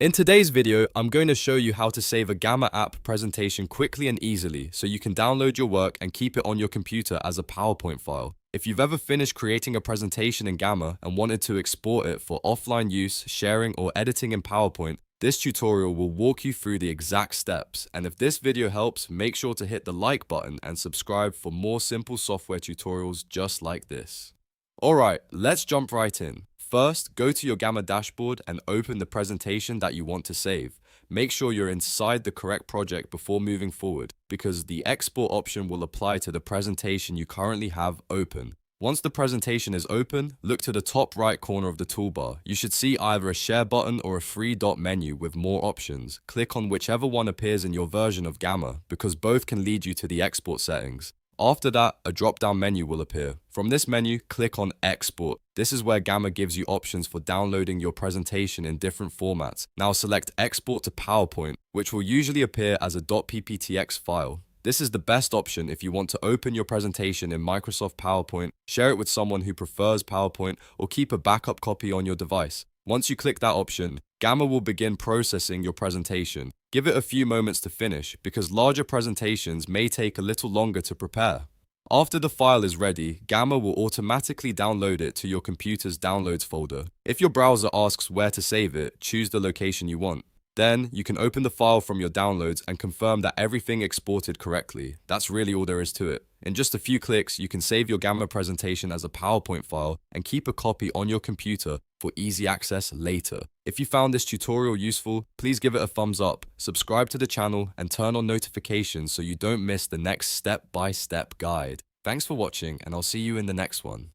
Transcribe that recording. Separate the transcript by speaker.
Speaker 1: In today's video, I'm going to show you how to save a Gamma app presentation quickly and easily so you can download your work and keep it on your computer as a PowerPoint file. If you've ever finished creating a presentation in Gamma and wanted to export it for offline use, sharing, or editing in PowerPoint, this tutorial will walk you through the exact steps. And if this video helps, make sure to hit the like button and subscribe for more simple software tutorials just like this. Alright, let's jump right in. First, go to your Gamma dashboard and open the presentation that you want to save. Make sure you're inside the correct project before moving forward, because the export option will apply to the presentation you currently have open. Once the presentation is open, look to the top right corner of the toolbar. You should see either a share button or a three-dot menu with more options. Click on whichever one appears in your version of Gamma, because both can lead you to the export settings. After that, a drop-down menu will appear. From this menu, click on Export. This is where Gamma gives you options for downloading your presentation in different formats. Now select Export to PowerPoint, which will usually appear as a .pptx file. This is the best option if you want to open your presentation in Microsoft PowerPoint, share it with someone who prefers PowerPoint, or keep a backup copy on your device. Once you click that option, Gamma will begin processing your presentation. Give it a few moments to finish, because larger presentations may take a little longer to prepare. After the file is ready, Gamma will automatically download it to your computer's Downloads folder. If your browser asks where to save it, choose the location you want. Then, you can open the file from your downloads and confirm that everything exported correctly. That's really all there is to it. In just a few clicks, you can save your Gamma presentation as a PowerPoint file and keep a copy on your computer for easy access later. If you found this tutorial useful, please give it a thumbs up, subscribe to the channel, and turn on notifications so you don't miss the next step-by-step guide. Thanks for watching, and I'll see you in the next one.